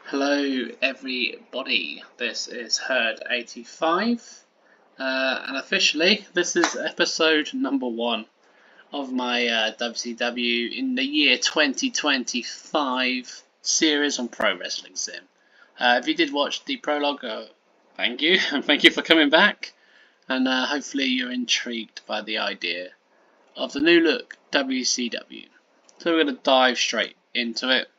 Hello everybody, this is Herd 85 and officially this is episode number 1 of my WCW in the year 2025 series on Pro Wrestling Sim. If you did watch the prologue, thank you, and thank you for coming back, and hopefully you're intrigued by the idea of the new look WCW. So we're going to dive straight into it.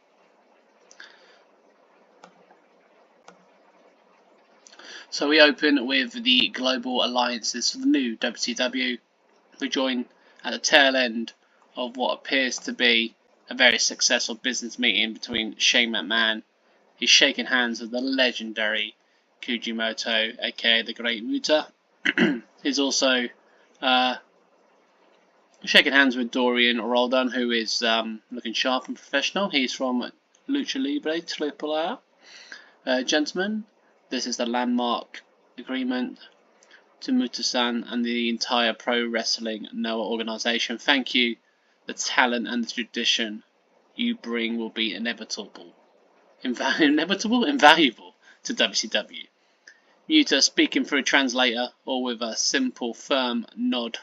So we open with the global alliances for the new WCW. We join at the tail end of what appears to be a very successful business meeting between Shane McMahon. He's shaking hands with the legendary Kujimoto, aka the Great Muta. He's also shaking hands with Dorian Roldan, who is looking sharp and professional. He's from Lucha Libre Triple A. Gentlemen, this is the landmark agreement to Muta-san and the entire Pro Wrestling Noah organization. Thank you. The talent and the tradition you bring will be invaluable to WCW. Muta speaking through a translator or with a simple firm nod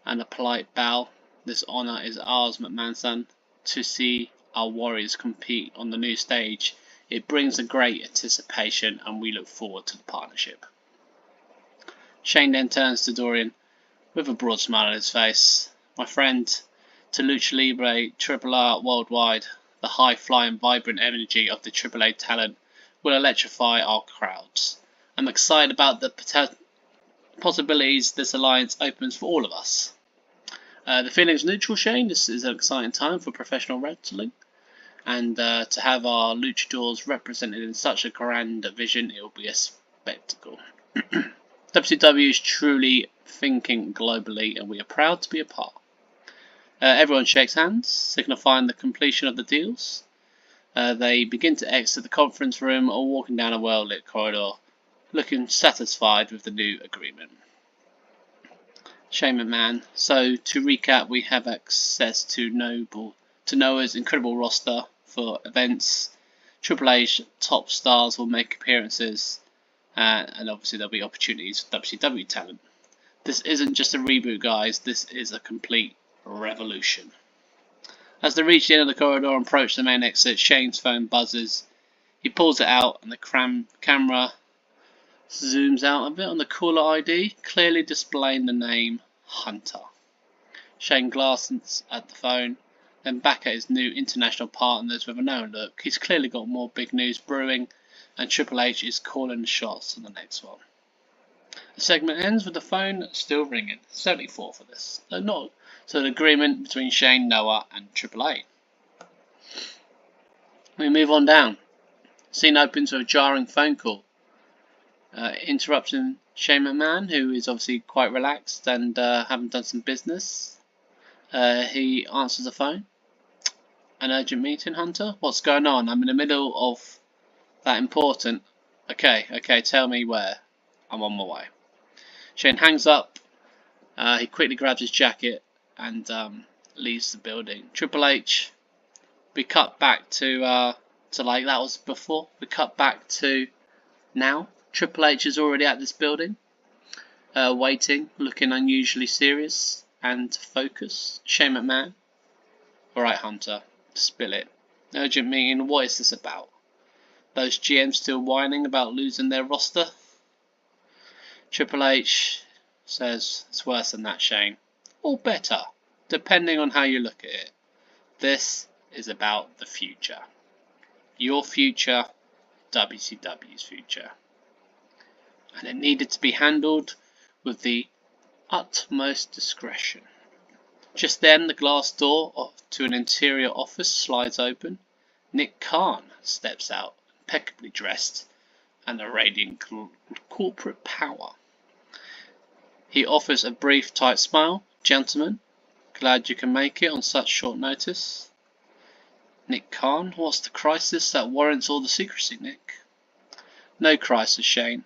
and a polite bow. This honor is ours, McMahon-san, to see our warriors compete on the new stage. It brings a great anticipation and we look forward to the partnership. Shane then turns to Dorian with a broad smile on his face. My friend, to Lucha Libre Triple A worldwide, the high-flying, vibrant energy of the Triple A talent will electrify our crowds. I'm excited about the possibilities this alliance opens for all of us. The feeling's neutral, Shane. This is an exciting time for professional wrestling. And to have our luchadors represented in such a grand vision, it will be a spectacle. WCW is truly thinking globally, and we are proud to be a part. Everyone shakes hands, signifying the completion of the deals. They begin to exit the conference room or walking down a well-lit corridor, looking satisfied with the new agreement. Shane McMahon. So to recap, we have access to Noah's incredible roster for events. Triple H top stars will make appearances, and obviously there'll be opportunities for WCW talent. This isn't just a reboot, guys, this is a complete revolution. As they reach the end of the corridor and approach the main exit, Shane's phone buzzes. He pulls it out and the camera zooms out a bit on the caller ID, clearly displaying the name Hunter. Shane glances at the phone, then back at his new international partners with a knowing look. He's clearly got more big news brewing, and Triple H is calling the shots on the next one. The segment ends with the phone still ringing. 74 for this. So an agreement between Shane, Noah, and Triple A. We move on down. Scene opens with a jarring phone call, interrupting Shane McMahon, who is obviously quite relaxed and having done some business. He answers the phone. An urgent meeting, Hunter? What's going on? I'm in the middle of that important. Okay, tell me where. I'm on my way. Shane hangs up. He quickly grabs his jacket and leaves the building. Triple H. We cut back to like that was before. We cut back to now. Triple H is already at this building, waiting, looking unusually serious and focused. Shane McMahon. Alright, Hunter, spill it. Urgent meeting, what is this about? Those GMs still whining about losing their roster? Triple H says it's worse than that, Shane. Or better, depending on how you look at it. This is about the future. Your future, WCW's future. And it needed to be handled with the utmost discretion. Just then, the glass door to an interior office slides open. Nick Khan steps out, impeccably dressed and a radiant corporate power. He offers a brief, tight smile. Gentlemen, glad you can make it on such short notice. Nick Khan, what's the crisis that warrants all the secrecy, Nick? No crisis, Shane.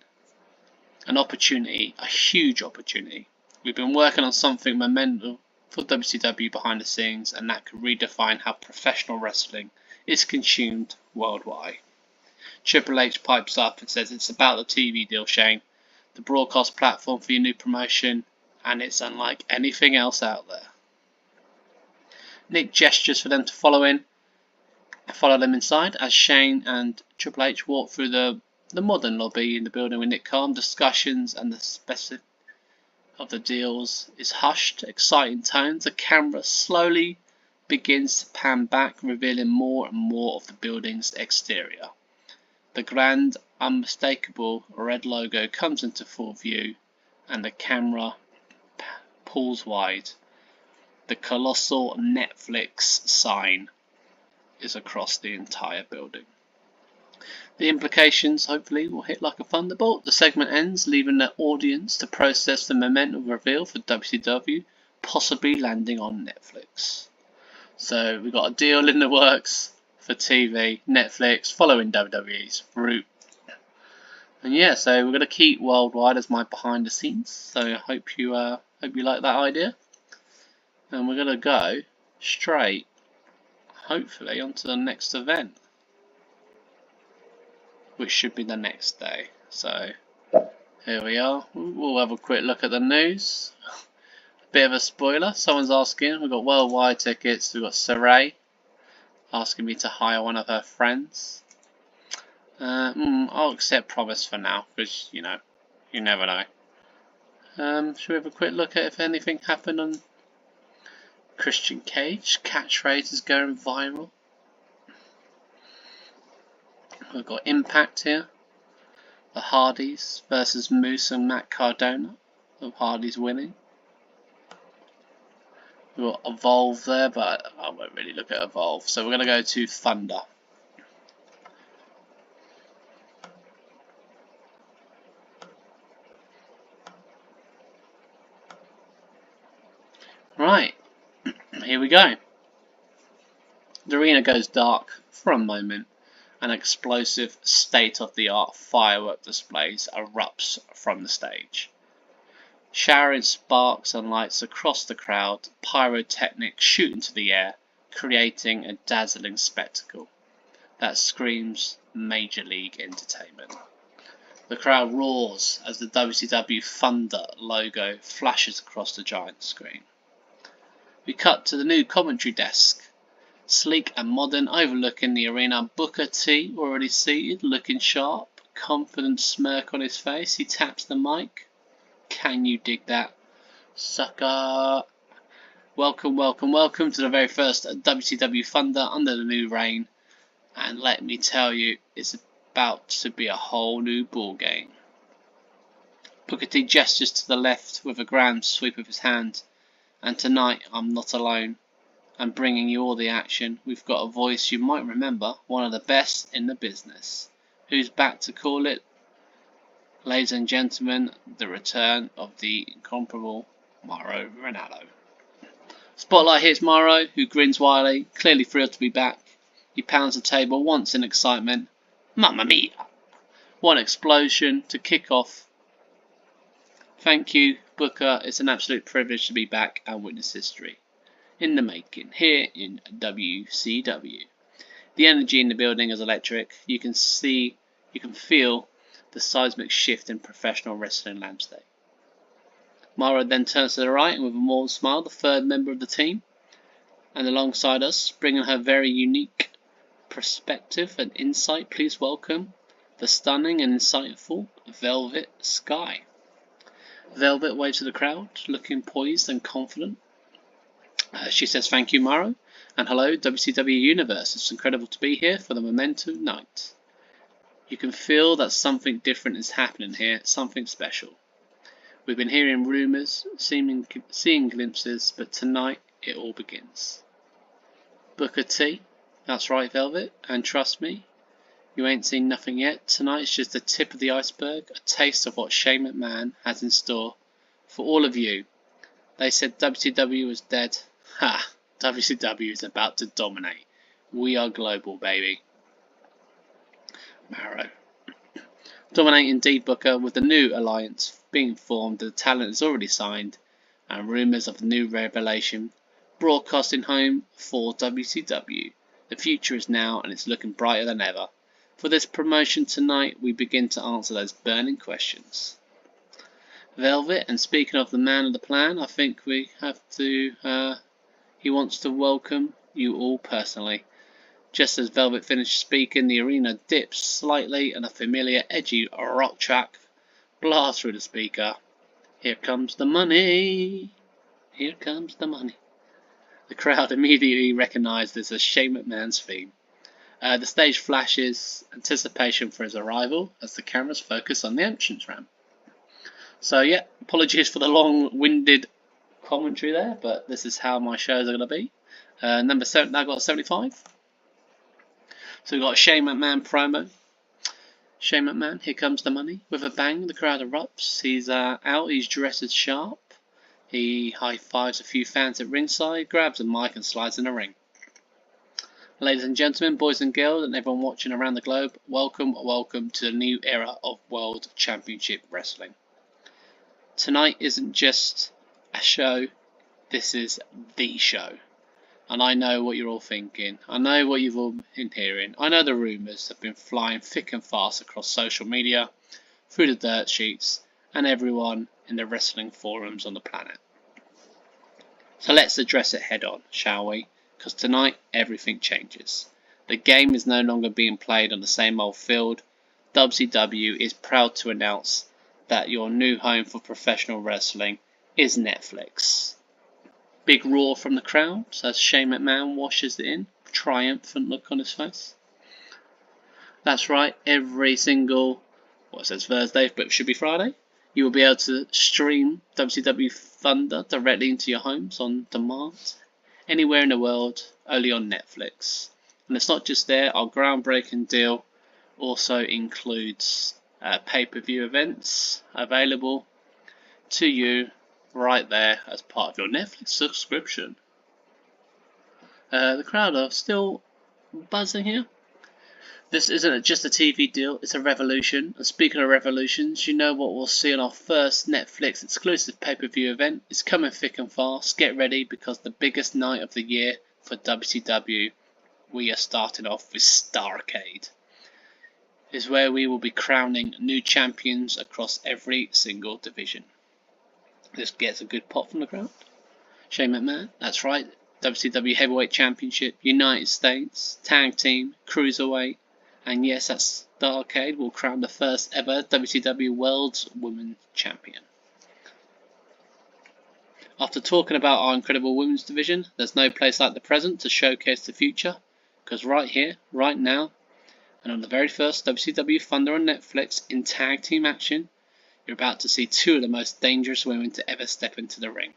An opportunity, a huge opportunity. We've been working on something monumental for WCW behind the scenes, and that could redefine how professional wrestling is consumed worldwide. Triple H pipes up and says it's about the TV deal, Shane. The broadcast platform for your new promotion, and it's unlike anything else out there. Nick gestures for them to follow them inside as Shane and Triple H walk through the modern lobby in the building with Nick calm. Discussions and the specifics of the deals is hushed, exciting tones. The camera slowly begins to pan back, revealing more and more of the building's exterior. The grand, unmistakable red logo comes into full view, and the camera pulls wide. The colossal Netflix sign is across the entire building. The implications, hopefully, will hit like a thunderbolt. The segment ends, leaving the audience to process the momentum reveal for WCW, possibly landing on Netflix. So we've got a deal in the works for TV, Netflix, following WWE's route. And yeah, so we're going to keep Worldwide as my behind the scenes. So I hope you like that idea. And we're going to go straight, hopefully, onto the next event, which should be the next day. So here we are. We'll have a quick look at the news. Bit of a spoiler. Someone's asking. We've got Worldwide tickets. We've got Saray asking me to hire one of her friends. I'll accept promise for now, because you never know. Should we have a quick look at if anything happened on Christian Cage? Catchphrase is going viral. We've got Impact here. The Hardys versus Moose and Matt Cardona. The Hardys winning. We've got Evolve there, but I won't really look at Evolve. So we're going to go to Thunder. Right, here we go. The arena goes dark for a moment. An explosive, state-of-the-art firework displays erupts from the stage. Showering sparks and lights across the crowd, pyrotechnics shoot into the air, creating a dazzling spectacle that screams Major League Entertainment. The crowd roars as the WCW Thunder logo flashes across the giant screen. We cut to the new commentary desk. Sleek and modern, overlooking the arena. Booker T, already seated, looking sharp, confident smirk on his face. He taps the mic. Can you dig that, sucker? Welcome, welcome, welcome to the very first WCW Thunder under the new reign. And let me tell you, it's about to be a whole new ball game. Booker T gestures to the left with a grand sweep of his hand. And tonight, I'm not alone. I'm bringing you all the action. We've got a voice you might remember, one of the best in the business. Who's back to call it? Ladies and gentlemen, the return of the incomparable Mauro Ranallo. Spotlight hits Mauro, who grins wildly, clearly thrilled to be back. He pounds the table once in excitement. Mamma mia! One explosion to kick off. Thank you, Booker. It's an absolute privilege to be back and witness history in the making here in WCW. The energy in the building is electric. You can feel the seismic shift in professional wrestling landscape. Mara then turns to the right and with a more smile, the third member of the team, and alongside us, bringing her very unique perspective and insight, please welcome the stunning and insightful Velvet Sky. Velvet waves to the crowd, looking poised and confident. She says thank you, Mauro, and hello, WCW Universe. It's incredible to be here for the Momentum Night. You can feel that something different is happening here, something special. We've been hearing rumours, seeing glimpses, but tonight it all begins. Booker T, that's right, Velvet, and trust me, you ain't seen nothing yet. Tonight's just the tip of the iceberg, a taste of what Shane McMahon has in store for all of you. They said WCW was dead. Ha! WCW is about to dominate. We are global, baby. Mauro. Dominate indeed, Booker, with the new alliance being formed, the talent is already signed, and rumours of the new revelation broadcasting home for WCW. The future is now, and it's looking brighter than ever. For this promotion tonight, we begin to answer those burning questions. Velvet, and speaking of the man of the plan, I think we have to, he wants to welcome you all personally. Just as Velvet finished speaking, the arena dips slightly and a familiar edgy rock track blasts through the speaker. Here comes the money. Here comes the money. The crowd immediately recognised this as Shane McMahon's theme. The stage flashes anticipation for his arrival as the cameras focus on the entrance ramp. So yeah, apologies for the long-winded commentary there, but this is how my shows are going to be. Number 7, I got 75. So we've got a Shane McMahon promo. Shane McMahon, here comes the money. With a bang, the crowd erupts. He's out, he's dressed as sharp. He high-fives a few fans at ringside, grabs a mic and slides in the ring. Ladies and gentlemen, boys and girls, and everyone watching around the globe, welcome to the new era of World Championship Wrestling. Tonight isn't just a show, this is the show. And I know what you're all thinking. I know what you've all been hearing. I know the rumours have been flying thick and fast across social media, through the dirt sheets, and everyone in the wrestling forums on the planet. So let's address it head on, shall we? Because tonight everything changes. The game is no longer being played on the same old field. WCW is proud to announce that your new home for professional wrestling is Netflix. Big roar from the crowd as Shane McMahon washes it in, triumphant look on his face. That's right, every single, well it says Thursday, but it should be Friday, you will be able to stream WCW Thunder directly into your homes on demand, anywhere in the world, only on Netflix. And it's not just there, our groundbreaking deal also includes pay-per-view events available to you right there as part of your Netflix subscription. The crowd are still buzzing here. This isn't just a TV deal, it's a revolution. And speaking of revolutions, you know what we'll see on our first Netflix exclusive pay-per-view event. It's coming thick and fast. Get ready because the biggest night of the year for WCW, we are starting off with Starrcade. Is where we will be crowning new champions across every single division. This gets a good pop from the crowd. Shane McMahon, that's right, WCW Heavyweight Championship, United States, Tag Team, Cruiserweight, and yes, that Starrcade will crown the first ever WCW World's Women's Champion. After talking about our incredible women's division, there's no place like the present to showcase the future, because right here, right now, and on the very first WCW Thunder on Netflix in tag team action, you're about to see two of the most dangerous women to ever step into the ring.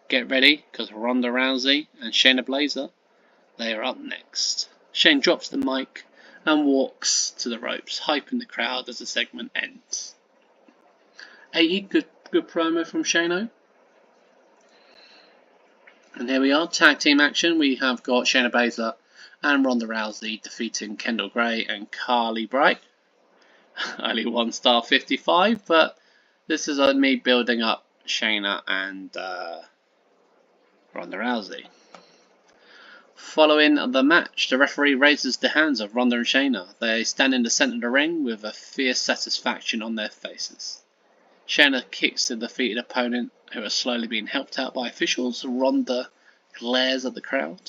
Get ready, because Ronda Rousey and Shayna Baszler, they are up next. Shane drops the mic and walks to the ropes, hyping the crowd as the segment ends. 80, good promo from Shano. And here we are, tag team action. We have got Shayna Baszler and Ronda Rousey defeating Kendall Gray and Carly Bright. Only 1 star 55, but this is me building up Shayna and Ronda Rousey. Following the match, the referee raises the hands of Ronda and Shayna. They stand in the centre of the ring with a fierce satisfaction on their faces. Shayna kicks the defeated opponent, who are slowly being helped out by officials. Ronda glares at the crowd.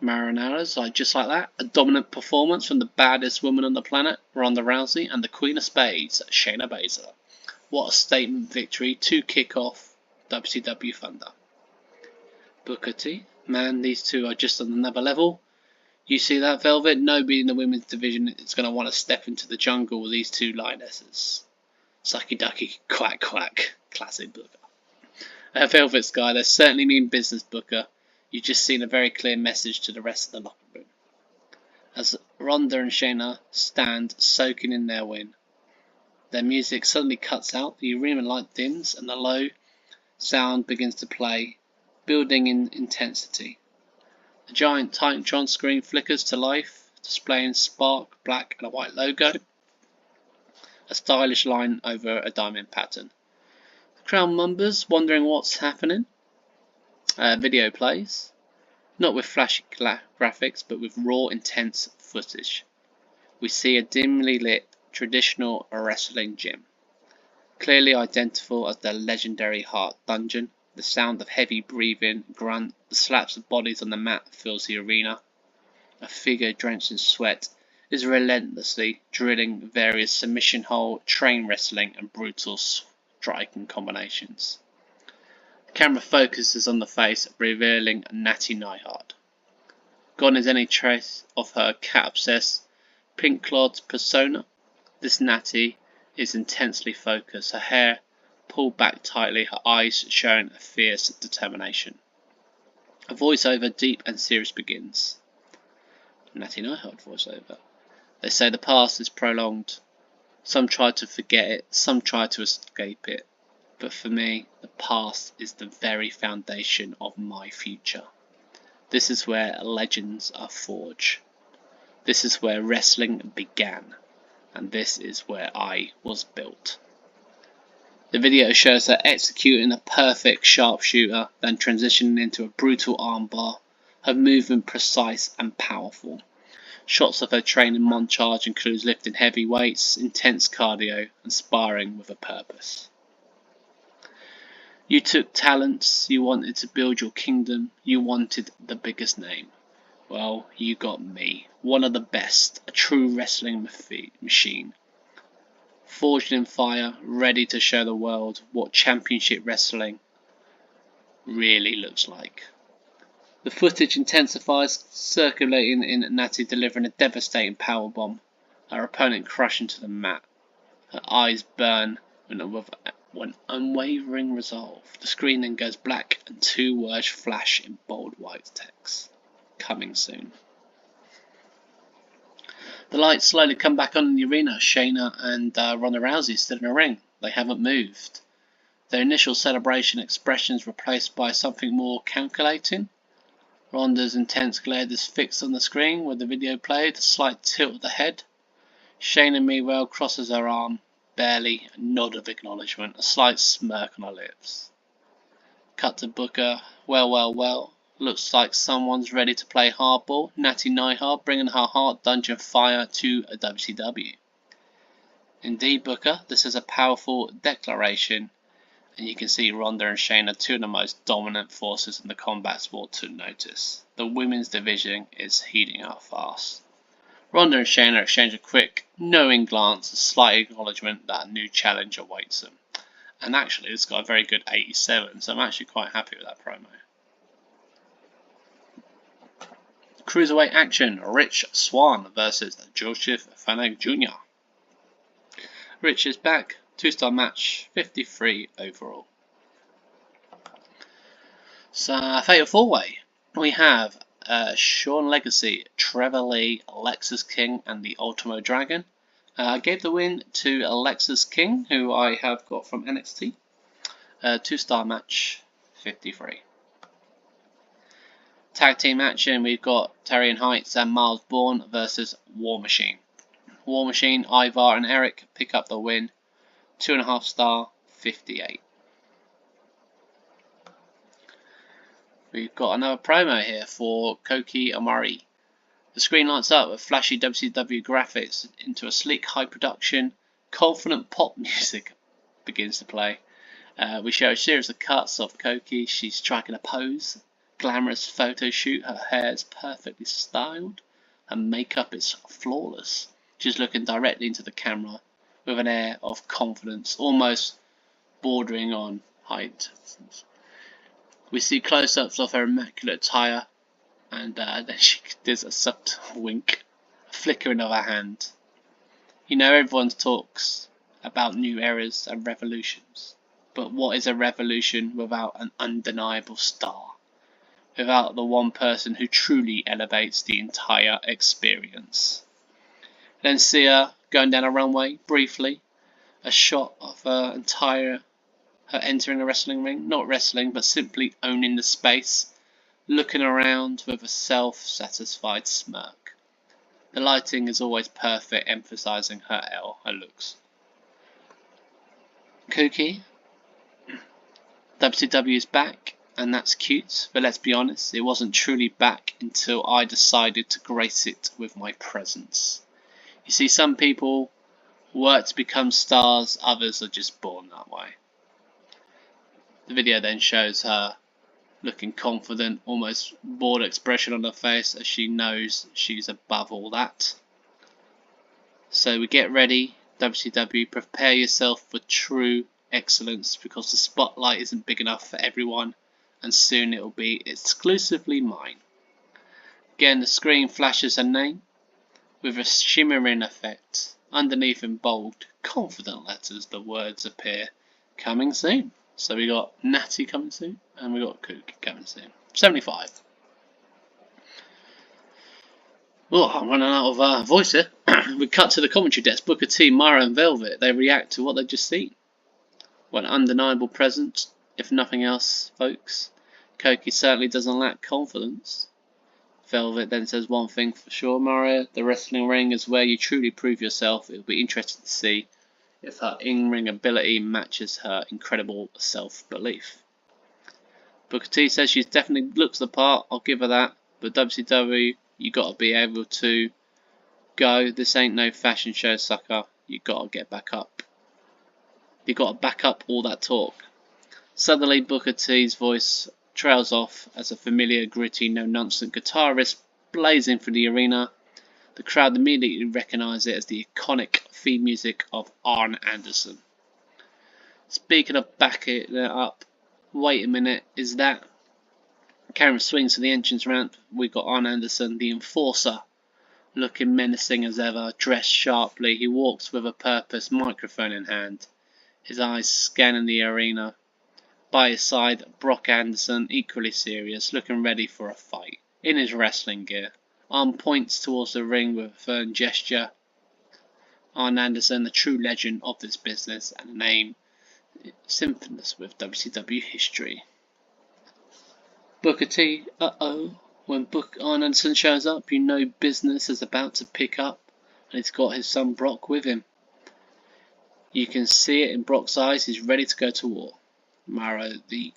Marinaras, just like that. A dominant performance from the baddest woman on the planet, Ronda Rousey, and the Queen of Spades, Shayna Baszler. What a statement victory to kick off WCW Thunder. Booker T. Man, these two are just on another level. You see that, Velvet? Nobody in the women's division is going to want to step into the jungle with these two lionesses. Sucky ducky, quack quack. Classic Booker. Velvet Sky, they certainly mean business, Booker. You've just seen a very clear message to the rest of the locker room. As Ronda and Shayna stand soaking in their win, their music suddenly cuts out, the arena light dims, and the low sound begins to play, building in intensity. The giant Titantron screen flickers to life, displaying Spark, black and a white logo, a stylish line over a diamond pattern. The crowd mumbers, wondering what's happening. Video plays, not with flashy graphics, but with raw, intense footage. we see a dimly lit traditional wrestling gym, clearly identifiable as the legendary Heart Dungeon. The sound of heavy breathing, grunt, the slaps of bodies on the mat fills the arena. A figure drenched in sweat is relentlessly drilling various submission hold, train wrestling and brutal striking combinations. The camera focuses on the face, revealing Natty Neidhart. Gone is any trace of her cat-obsessed, pink-clad persona. This Natty is intensely focused, her hair pulled back tightly, her eyes showing a fierce determination. A voiceover, deep and serious, begins. Natty Neidhart voiceover. They say the past is prolonged. Some try to forget it, some try to escape it. But for me, the past is the very foundation of my future. This is where legends are forged. This is where wrestling began. And this is where I was built. The video shows her executing a perfect sharpshooter, then transitioning into a brutal armbar, her movement precise and powerful. Shots of her training montage includes lifting heavy weights, intense cardio, and sparring with a purpose. You took talents, you wanted to build your kingdom, you wanted the biggest name. Well, you got me, one of the best, a true wrestling machine. Forged in fire, ready to show the world what championship wrestling really looks like. The footage intensifies, circulating in Natty delivering a devastating powerbomb, her opponent crushing to the mat. Her eyes burn with unwavering resolve. The screen then goes black and two words flash in bold white text. Coming soon. The lights slowly come back on in the arena. Shayna and Ronda Rousey still in the ring. They haven't moved. Their initial celebration expressions replaced by something more calculating. Ronda's intense glare is fixed on the screen with the video played, a slight tilt of the head. Shayna meanwhile crosses her arm, barely a nod of acknowledgement, a slight smirk on her lips. Cut to Booker. Well. Looks like someone's ready to play hardball. Natty Neidhart bringing her Heart Dungeon fire to a WCW. Indeed, Booker, this is a powerful declaration, and you can see Ronda and Shayna, two of the most dominant forces in the combat sport, took notice. The women's division is heating up fast. Ronda and Shayna exchange a quick, knowing glance, a slight acknowledgement that a new challenge awaits them. And actually, it's got a very good 87, so I'm actually quite happy with that promo. Cruiserweight action, Rich Swann versus Joseph Fanac Jr. Rich is back, 2-star match, 53 overall. So, Fatal 4-Way. We have Shawn Legacy, Trevor Lee, Alexis King, and the Ultimo Dragon. I gave the win to Alexis King, who I have got from NXT. 2-star match, 53. Tag team action, we've got Tyrion Heights and Miles Bourne versus War Machine. War Machine, Ivar and Eric pick up the win. 2.5 star, 58. We've got another promo here for Koki Amari. The screen lights up with flashy WCW graphics into a sleek, high production, confident pop music begins to play. We show a series of cuts of Koki. She's striking a pose. Glamorous photo shoot, her hair is perfectly styled, her makeup is flawless. She's looking directly into the camera with an air of confidence, almost bordering on height. We see close-ups of her immaculate attire, and then she does a subtle wink, a flickering of her hand. You know, everyone talks about new eras and revolutions, but what is a revolution without an undeniable star? Without the one person who truly elevates the entire experience. Then see her going down a runway briefly, a shot of her entering a wrestling ring, not wrestling but simply owning the space, looking around with a self-satisfied smirk. The lighting is always perfect, emphasizing her looks. Koki, WCW is back. And that's cute, but let's be honest, it wasn't truly back until I decided to grace it with my presence. You see, some people work to become stars, others are just born that way. The video then shows her looking confident, almost bored expression on her face as she knows she's above all that. So we get ready, WCW, prepare yourself for true excellence because the spotlight isn't big enough for everyone and soon it will be exclusively mine. Again, the screen flashes her name with a shimmering effect. Underneath in bold, confident letters the words appear, coming soon. So we got Natty coming soon and we got Kook coming soon. 75. Oh, I'm running out of voice here. We cut to the commentary desk. Booker T, Myra and Velvet, they react to what they've just seen. What an undeniable presence, if nothing else, folks. Koki certainly doesn't lack confidence. Velvet then says one thing for sure, Myra, the wrestling ring is where you truly prove yourself. It'll be interesting to see if her in-ring ability matches her incredible self-belief. Booker T says she definitely looks the part, I'll give her that, but WCW, you gotta be able to go. This ain't no fashion show, sucker. You gotta get back up. You gotta back up all that talk. Suddenly, Booker T's voice trails off as a familiar, gritty, no-nonsense guitarist blazing through the arena. The crowd immediately recognise it as the iconic theme music of Arn Anderson. Speaking of backing it up, wait a minute, is that? Camera swings to the entrance ramp. We've got Arn Anderson, the enforcer, looking menacing as ever, dressed sharply. He walks with a purpose, microphone in hand, his eyes scanning the arena. By his side, Brock Anderson, equally serious, looking ready for a fight, in his wrestling gear. Arn points towards the ring with a firm gesture. Arn Anderson, the true legend of this business, and a name synonymous with WCW history. Booker T, when Arn Anderson shows up, you know business is about to pick up, and he's got his son Brock with him. You can see it in Brock's eyes, he's ready to go to war. Myra, the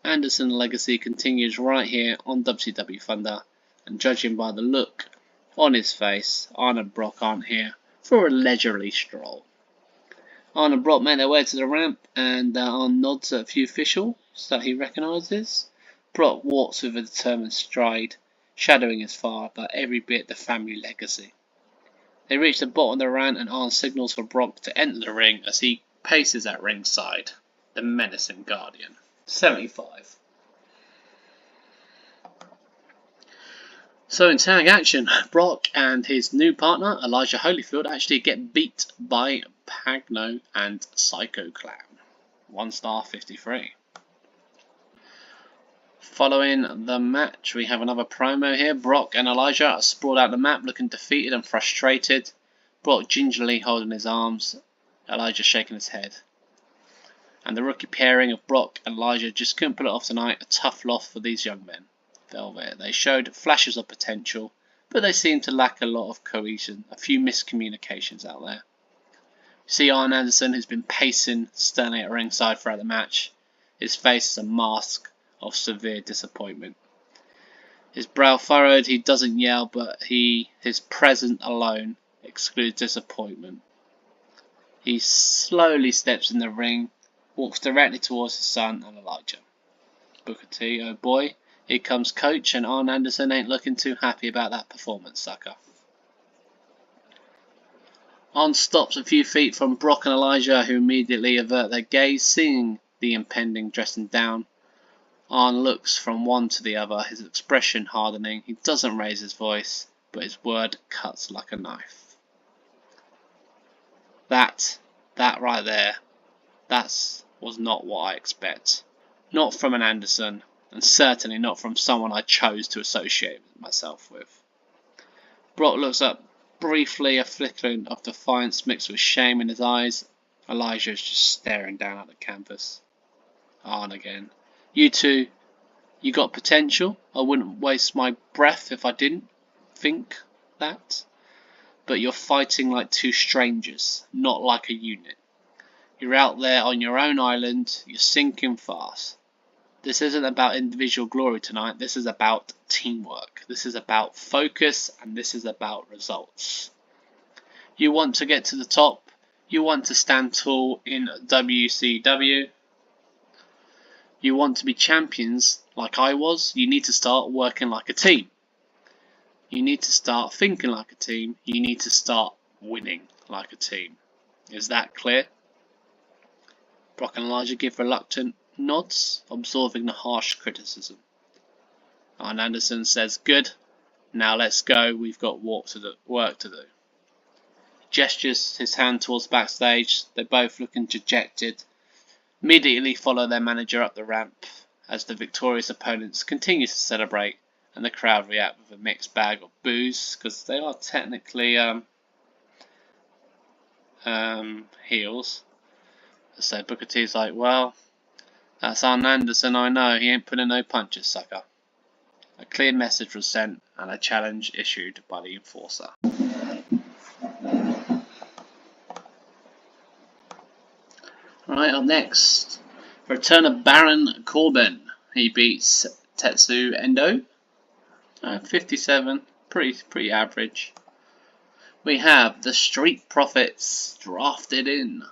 Anderson legacy continues right here on WCW Thunder, and judging by the look on his face, Arn and Brock aren't here for a leisurely stroll. Arn and Brock make their way to the ramp, and Arn nods at a few officials that he recognises. Brock walks with a determined stride, shadowing his father, but every bit the family legacy. They reach the bottom of the ramp, and Arn signals for Brock to enter the ring as he paces at ringside. The menacing Guardian. 75. So in tag action, Brock and his new partner, Elijah Holyfield, actually get beat by Pagno and Psycho Clown. 1 star 53. Following the match, we have another promo here. Brock and Elijah are sprawled out the map, looking defeated and frustrated. Brock gingerly holding his arms, Elijah shaking his head. And the rookie pairing of Brock and Elijah just couldn't pull it off tonight. A tough loss for these young men. Velvet. They showed flashes of potential, but they seemed to lack a lot of cohesion. A few miscommunications out there. You see Arn Anderson, who's been pacing sternly at ringside throughout the match. His face is a mask of severe disappointment. His brow furrowed. He doesn't yell, but his presence alone excludes disappointment. He slowly steps in the ring, walks directly towards his son and Elijah. Booker T, oh boy, here comes Coach, and Arn Anderson ain't looking too happy about that performance, sucker. Arn stops a few feet from Brock and Elijah, who immediately avert their gaze, seeing the impending dressing down. Arn looks from one to the other, his expression hardening. He doesn't raise his voice, but his word cuts like a knife. That right there, was not what I expect. Not from an Anderson, and certainly not from someone I chose to associate myself with. Brock looks up briefly, a flickering of defiance mixed with shame in his eyes. Elijah is just staring down at the canvas. Arn again. You two, you got potential. I wouldn't waste my breath if I didn't think that. But you're fighting like two strangers, not like a unit. You're out there on your own island, you're sinking fast. This isn't about individual glory tonight, this is about teamwork. This is about focus, and this is about results. You want to get to the top. You want to stand tall in WCW. You want to be champions like I was. You need to start working like a team. You need to start thinking like a team. You need to start winning like a team. Is that clear? Brock and Elijah give reluctant nods, absorbing the harsh criticism. Arn Anderson says, "Good. Now let's go. We've got work to do." He gestures his hand towards backstage. They both looking dejected. Immediately follow their manager up the ramp as the victorious opponents continue to celebrate, and the crowd react with a mixed bag of boos because they are technically heels. So Booker T's like, "Well, that's Arn Anderson, I know. He ain't pulling no punches, sucker." A clear message was sent and a challenge issued by the enforcer. Right, up next, return of Baron Corbin. He beats Tetsu Endo. 57, pretty average. We have the Street Profits drafted in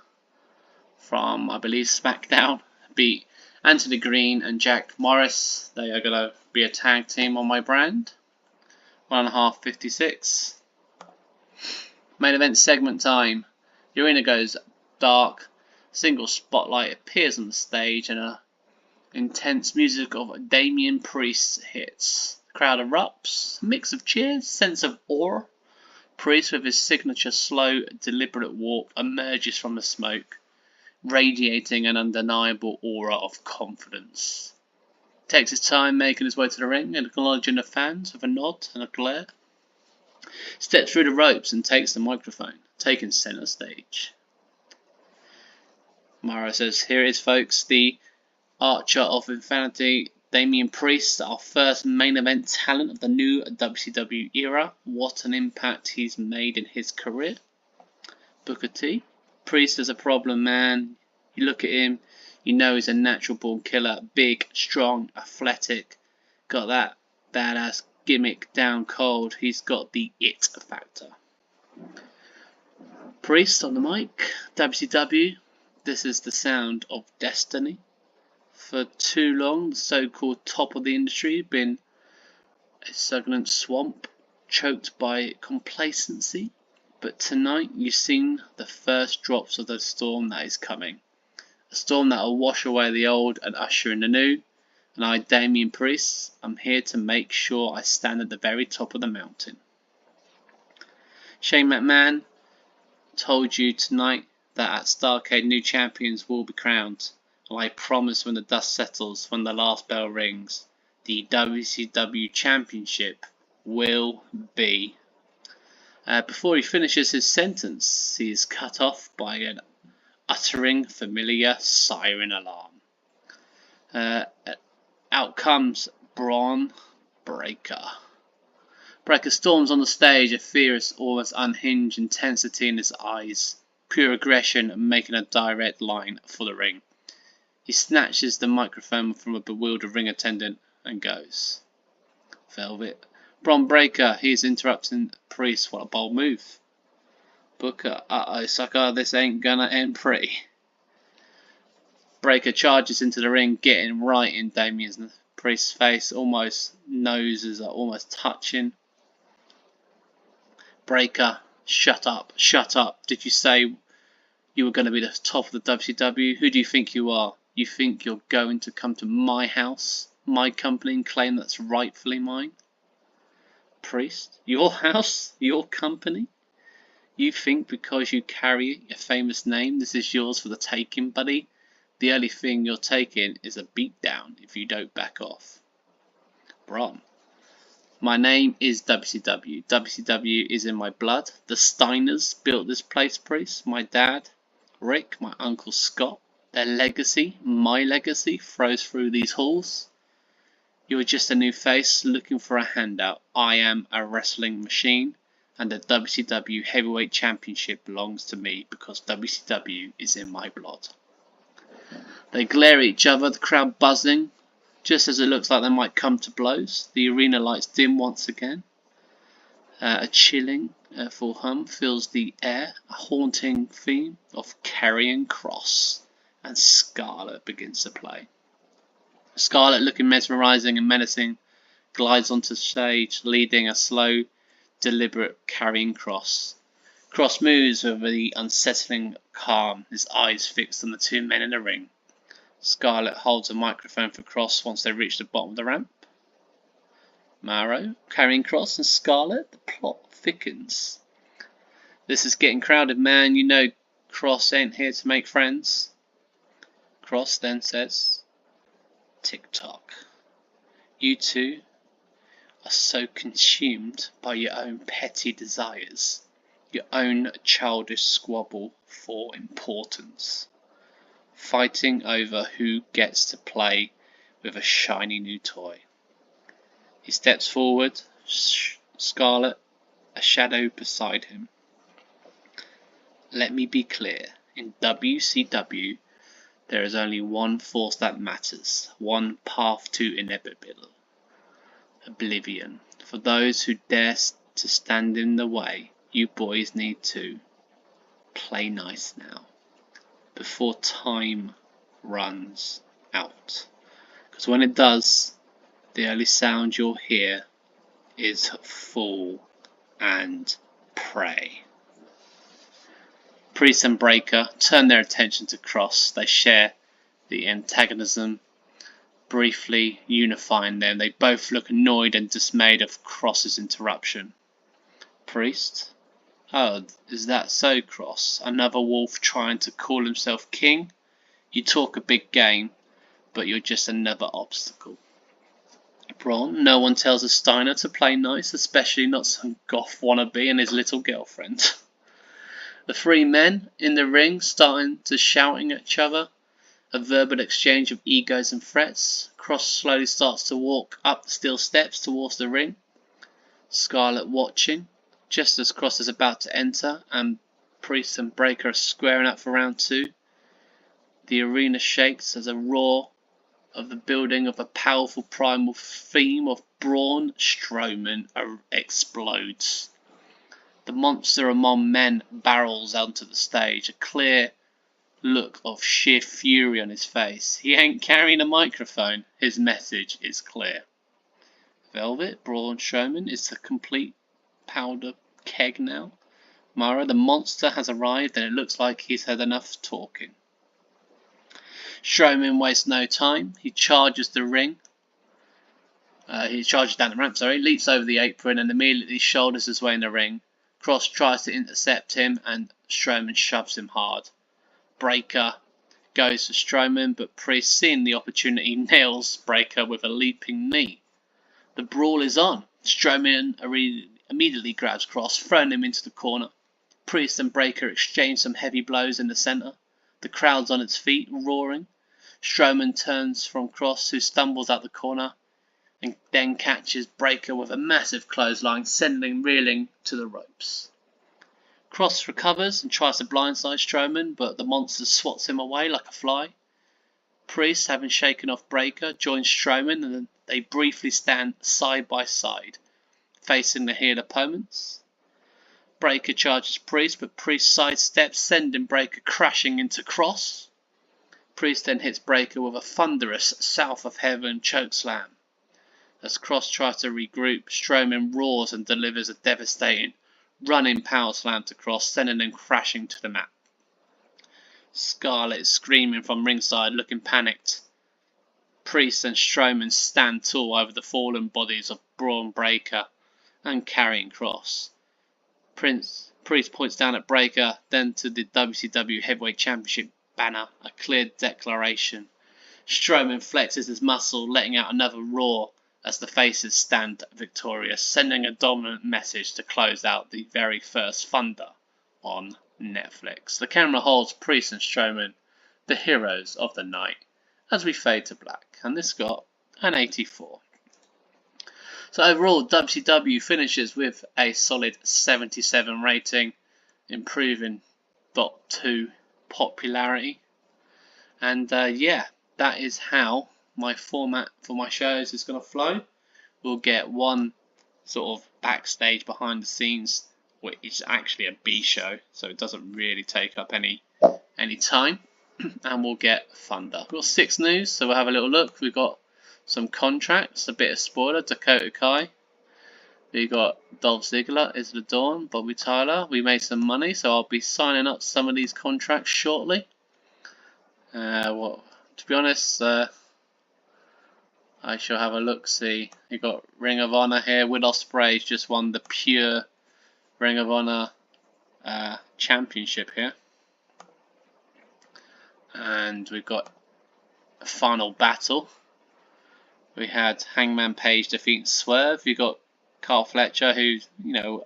from, I believe, Smackdown. Beat Anthony Green and Jack Morris. They are going to be a tag team on my brand. 1.5, 56. Main event segment time. The arena goes dark. Single spotlight appears on the stage and a intense music of Damian Priest hits. The crowd erupts. A mix of cheers, sense of awe. Priest, with his signature slow, deliberate walk, emerges from the smoke, radiating an undeniable aura of confidence. Takes his time making his way to the ring and acknowledging the fans with a nod and a glare. Steps through the ropes and takes the microphone, taking center stage. Mara says, "Here it is, folks, the Archer of Infinity, Damian Priest, our first main event talent of the new WCW era. What an impact he's made in his career." Booker T. "Priest is a problem, man. You look at him, you know he's a natural born killer. Big, strong, athletic. Got that badass gimmick down cold. He's got the it factor." Priest on the mic. "WCW, this is the sound of destiny. For too long, the so-called top of the industry has been a stagnant swamp, choked by complacency. But tonight, you've seen the first drops of the storm that is coming. A storm that will wash away the old and usher in the new. And I, Damian Priest, I'm here to make sure I stand at the very top of the mountain. Shane McMahon told you tonight that at Starrcade new champions will be crowned. And I promise when the dust settles, when the last bell rings, the WCW Championship will be." Before he finishes his sentence, he is cut off by an uttering familiar siren alarm. Out comes Braun Breaker. Breaker storms on the stage, a fierce, almost unhinged intensity in his eyes, pure aggression making a direct line for the ring. He snatches the microphone from a bewildered ring attendant and goes. Velvet. Braun Breaker, he is interrupting Priest. What a bold move. Booker, uh-oh, sucker, this ain't gonna end pretty. Breaker charges into the ring, getting right in Damian Priest's face. Almost noses are almost touching. Breaker, shut up, shut up. Did you say you were going to be the top of the WCW? Who do you think you are? You think you're going to come to my house, my company, and claim that's rightfully mine? Priest, your house, your company? You think because you carry a famous name, this is yours for the taking, buddy? The only thing you're taking is a beatdown if you don't back off. Braun. My name is WCW. WCW is in my blood. The Steiners built this place, Priest. My dad, Rick, my uncle Scott. Their legacy, my legacy, flows through these halls. You are just a new face looking for a handout. I am a wrestling machine, and the WCW Heavyweight Championship belongs to me because WCW is in my blood. They glare at each other, the crowd buzzing. Just as it looks like they might come to blows, the arena lights dim once again. A chilling full hum fills the air, a haunting theme of Karrion Kross, and Scarlett begins to play. Scarlett, looking mesmerising and menacing, glides onto the stage, leading a slow, deliberate Karrion Kross. Kross moves with the unsettling calm, his eyes fixed on the two men in the ring. Scarlett holds a microphone for Kross once they reach the bottom of the ramp. Mauro, Karrion Kross, and Scarlett, the plot thickens. This is getting crowded, man. You know Kross ain't here to make friends. Kross then says, "Tick-tock. You two are so consumed by your own petty desires, your own childish squabble for importance, fighting over who gets to play with a shiny new toy." He steps forward, Scarlett, a shadow beside him. "Let me be clear, in WCW there is only one force that matters, one path to inevitable oblivion. For those who dare to stand in the way, you boys need to play nice now, before time runs out. Because when it does, the only sound you'll hear is fall and pray." Priest and Breaker turn their attention to Kross. They share the antagonism, briefly unifying them. They both look annoyed and dismayed of Kross's interruption. Priest: "Oh, is that so, Kross? Another wolf trying to call himself king? You talk a big game, but you're just another obstacle." Braun: "No one tells a Steiner to play nice, especially not some goth wannabe and his little girlfriend." The three men in the ring starting to shouting at each other, a verbal exchange of egos and threats. Kross slowly starts to walk up the steel steps towards the ring, Scarlett watching. Just as Kross is about to enter and Priest and Breaker are squaring up for round two, the arena shakes as a roar of the building of a powerful primal theme of Braun Strowman explodes. The monster among men barrels onto the stage, a clear look of sheer fury on his face. He ain't carrying a microphone, his message is clear. Velvet, Braun Strowman is the complete powder keg now. Mara, the monster, has arrived and it looks like he's had enough talking. Strowman wastes no time. He charges the ring. He charges down the ramp, leaps over the apron and immediately shoulders his way in the ring. Kross tries to intercept him and Strowman shoves him hard. Breaker goes for Strowman, but Priest, seeing the opportunity, nails Breaker with a leaping knee. The brawl is on. Strowman immediately grabs Kross, throwing him into the corner. Priest and Breaker exchange some heavy blows in the centre. The crowd's on its feet, roaring. Strowman turns from Kross, who stumbles out the corner, and then catches Breaker with a massive clothesline, sending him reeling to the ropes. Kross recovers and tries to blindside Strowman, but the monster swats him away like a fly. Priest, having shaken off Breaker, joins Strowman and they briefly stand side by side, facing the heel opponents. Breaker charges Priest, but Priest sidesteps, sending Breaker crashing into Kross. Priest then hits Breaker with a thunderous South of Heaven chokeslam. As Kross tries to regroup, Strowman roars and delivers a devastating running power slam to Kross, sending him crashing to the mat. Scarlett is screaming from ringside, looking panicked. Priest and Strowman stand tall over the fallen bodies of Braun Breaker and Karrion Kross. Priest points down at Breaker, then to the WCW Heavyweight Championship banner, a clear declaration. Strowman flexes his muscle, letting out another roar as the faces stand victorious, sending a dominant message to close out the very first Thunder on Netflix. The camera holds Priest and Strowman, the heroes of the night, as we fade to black, and this got an 84. So overall, WCW finishes with a solid 77 rating, improving .2 popularity, and yeah, that is how my format for my shows is going to flow. We'll get one sort of backstage behind the scenes, which is actually a B show, so it doesn't really take up any time. And we'll get Thunder. We've got 6 news, so we'll have a little look. We've got some contracts, a bit of spoiler, Dakota Kai. We got Dolph Ziggler, Isla Dawn, Bobby Tyler. We made some money, so I'll be signing up some of these contracts shortly. To be honest, I shall have a look. See, you got Ring of Honor here. Will Ospreay's just won the pure Ring of Honor championship here, and we've got a final battle. We had Hangman Page defeating Swerve. You got Carl Fletcher, who,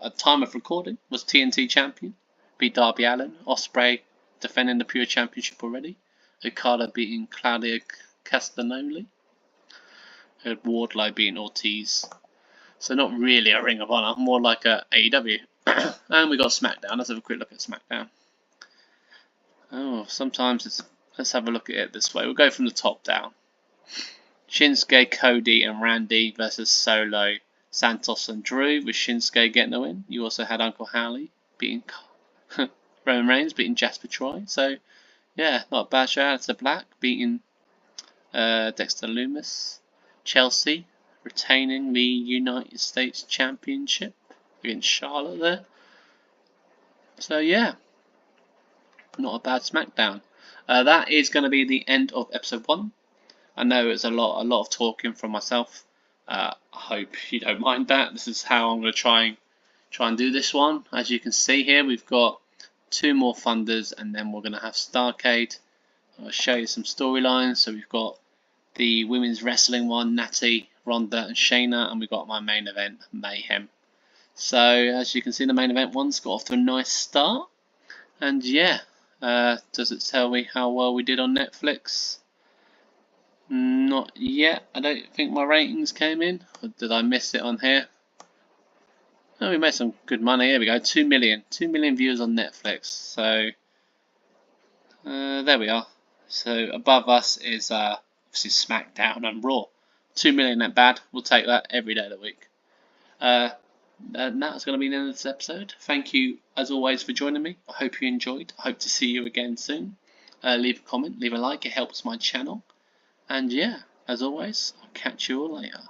at time of recording was TNT champion, beat Darby Allin. Ospreay defending the pure championship already. Okada beating Claudio Castagnoli. Had Wardlow beating Ortiz. So not really a Ring of Honor, more like a AEW. And we got Smackdown. Let's have a quick look at Smackdown. Oh, sometimes let's have a look at it this way. We'll go from the top down. Shinsuke, Cody and Randy versus Solo, Santos and Drew, with Shinsuke getting the win. You also had Uncle Howley beating Roman Reigns, beating Jasper Troy. So, yeah, not a bad show. Aleister Black beating Dexter Lumis. Chelsea retaining the United States Championship against Charlotte there. So, yeah, not a bad Smackdown. That is going to be the end of episode 1. I know it's a lot of talking from myself. I hope you don't mind that. This is how I'm going to try and do this one. As you can see here, we've got 2 more Thunders, and then we're going to have Starrcade. I'll show you some storylines. So we've got the women's wrestling one, Natty, Ronda and Shayna, and we've got my main event, Mayhem. So as you can see, the main event one's got off to a nice start. And yeah, does it tell me how well we did on Netflix? Not yet. I don't think my ratings came in. Or did I miss it on here? Oh, we made some good money. Here we go. 2 million. 2 million views on Netflix. So there we are. So above us is obviously Smackdown and Raw. 2 million, not bad. We'll take that every day of the week. And that's going to be the end of this episode. Thank you as always for joining me. I hope you enjoyed. I hope to see you again soon. Leave a comment, leave a like. It helps my channel. And yeah, as always, I'll catch you all later.